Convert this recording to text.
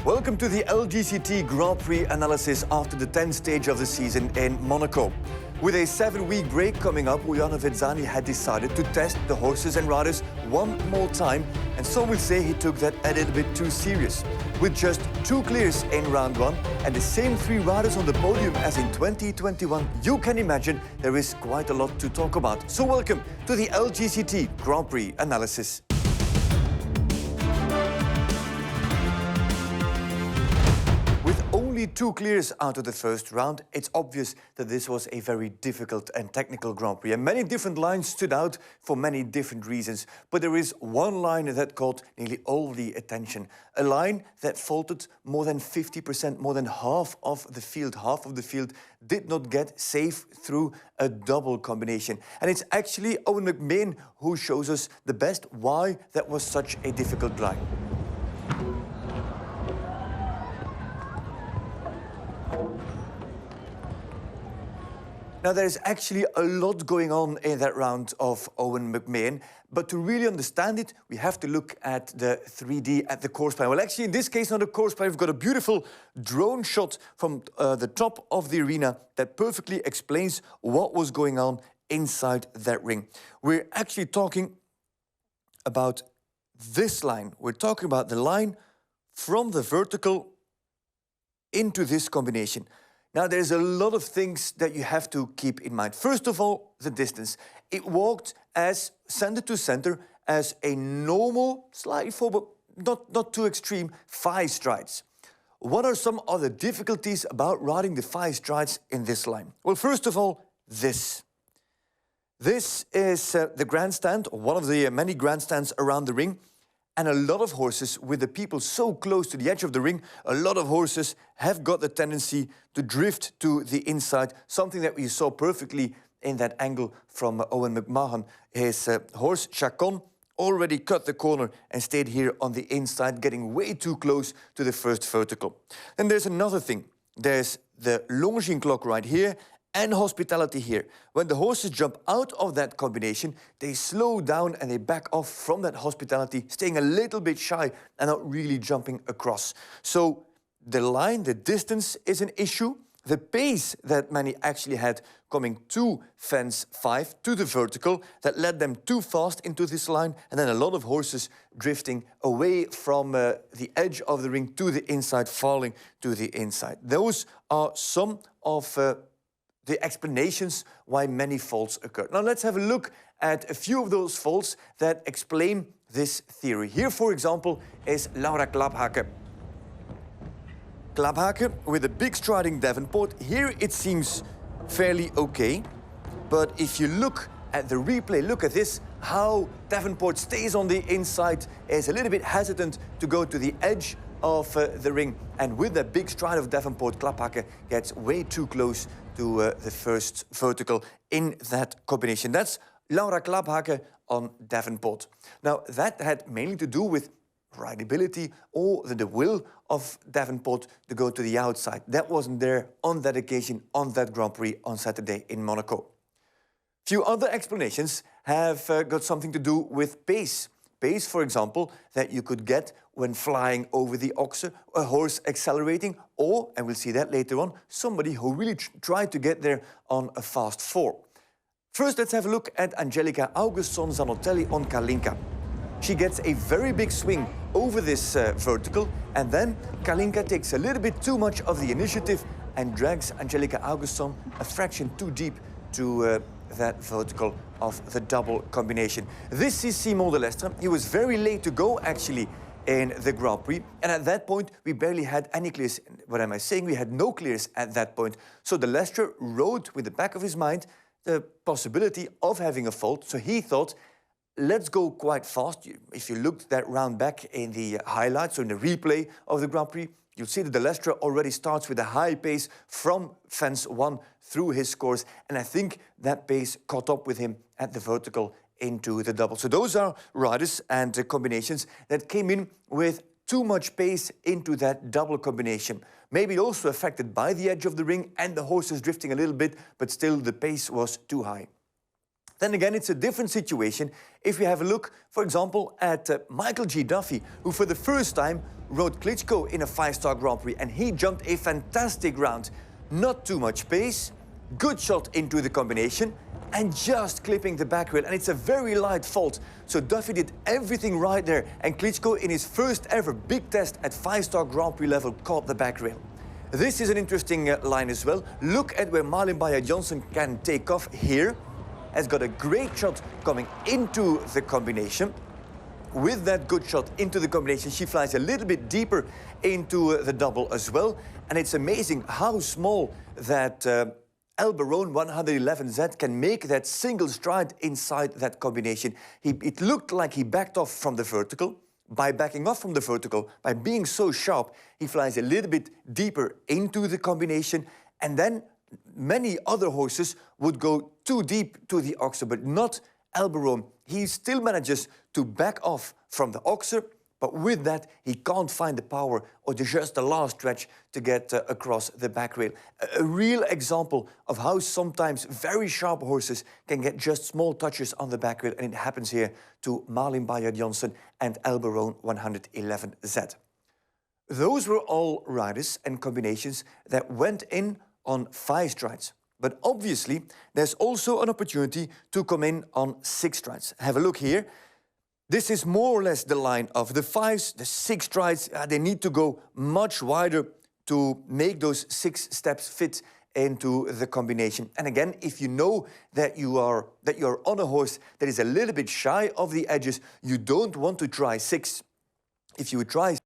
Welcome to the Lgct Grand Prix analysis after the 10th stage of the season in Monaco. With a 7-week break coming up, Ujana Vidzani had decided to test the horses and riders one more time, and some will say he took that a little bit too serious. With just 2 clears in round 1 and the same 3 riders on the podium as in 2021, you can imagine there is quite a lot to talk about. So welcome to the Lgct Grand Prix analysis. Only 2 clears out of the first round, it's obvious that this was a very difficult and technical Grand Prix. And many different lines stood out for many different reasons. But there is one line that caught nearly all the attention. A line that faltered more than 50%, more than half of the field. Half of the field did not get safe through a double combination. And it's actually Owen McMahon who shows us the best why that was such a difficult line. Now, there's actually a lot going on in that round of Owen McMahon, but to really understand it, we have to look at the 3D at the course plan. Well, actually, in this case, not a course plan, we've got a beautiful drone shot from the top of the arena that perfectly explains what was going on inside that ring. We're actually talking about this line. We're talking about the line from the vertical into this combination. Now, there's a lot of things that you have to keep in mind. First of all, the distance. It walked as center to center as a normal, slightly forward, not too extreme, 5 strides. What are some other difficulties about riding the 5 strides in this line? Well, first of all, this. This is the grandstand, or one of the many grandstands around the ring. And a lot of horses, with the people so close to the edge of the ring, a lot of horses have got the tendency to drift to the inside, something that we saw perfectly in that angle from Owen McMahon. His horse, Chacon, already cut the corner and stayed here on the inside, getting way too close to the first vertical. Then there's another thing. There's the Longines clock right here, and hospitality here. When the horses jump out of that combination, they slow down and they back off from that hospitality, staying a little bit shy and not really jumping across. So the line, the distance is an issue. The pace that many actually had coming to fence 5, to the vertical, that led them too fast into this line, and then a lot of horses drifting away from the edge of the ring to the inside, falling to the inside. Those are some of the explanations why many faults occurred. Now let's have a look at a few of those faults that explain this theory. Here, for example, is Laura Klaphaken. Klaphaken with a big striding Davenport. Here it seems fairly okay, but if you look at the replay, look at this, how Davenport stays on the inside, is a little bit hesitant to go to the edge of the ring. And with that big stride of Davenport, Klaphaken gets way too close to the first vertical in that combination. That's Laura Klaphaken on Davenport. Now, that had mainly to do with rideability or the will of Davenport to go to the outside. That wasn't there on that occasion, on that Grand Prix on Saturday in Monaco. Few other explanations have got something to do with pace. Pace, for example, that you could get when flying over the oxer, a horse accelerating, or, and we'll see that later on, somebody who really tried to get there on a fast 4. First, let's have a look at Angelica Augustsson Zanotelli on Kalinka. She gets a very big swing over this vertical, and then Kalinka takes a little bit too much of the initiative and drags Angelica Augustsson a fraction too deep to that vertical of the double combination. This is Simon Delestre. He was very late to go, actually, in the Grand Prix. And at that point, we barely had any clears. What am I saying? We had no clears at that point. So Delestre rode with the back of his mind the possibility of having a fault. So he thought, let's go quite fast. If you looked that round back in the highlights or in the replay of the Grand Prix, you'll see that Delestre already starts with a high pace from fence 1 through his course. And I think that pace caught up with him at the vertical into the double. So those are riders and combinations that came in with too much pace into that double combination. Maybe also affected by the edge of the ring and the horses drifting a little bit, but still the pace was too high. Then again, it's a different situation if we have a look, for example, at Michael G. Duffy, who for the first time rode Klitschko in a 5-star Grand Prix, and he jumped a fantastic round. Not too much pace, good shot into the combination, and just clipping the back rail, and it's a very light fault. So Duffy did everything right there, and Klitschko, in his first ever big test at 5-star Grand Prix level, caught the back rail. This is an interesting line as well. Look at where Malin Bayer-Johnson can take off here. Has got a great shot coming into the combination. With that good shot into the combination, she flies a little bit deeper into the double as well. And it's amazing how small that Elberon 111Z can make that single stride inside that combination. It looked like he backed off from the vertical. By backing off from the vertical, by being so sharp, he flies a little bit deeper into the combination, and then many other horses would go too deep to the Oxer, but not Elberon. He still manages to back off from the Oxer, but with that, he can't find the power or just the last stretch to get across the back rail. A real example of how sometimes very sharp horses can get just small touches on the back rail, and it happens here to Malin Bayer-Johnson and Elberon 111Z. Those were all riders and combinations that went in on 5 strides. But obviously, there's also an opportunity to come in on 6 strides. Have a look here. This is more or less the line of the 5s, the 6 strides. They need to go much wider to make those 6 steps fit into the combination. And again, if you know that you're on a horse that is a little bit shy of the edges, you don't want to try 6. If you would try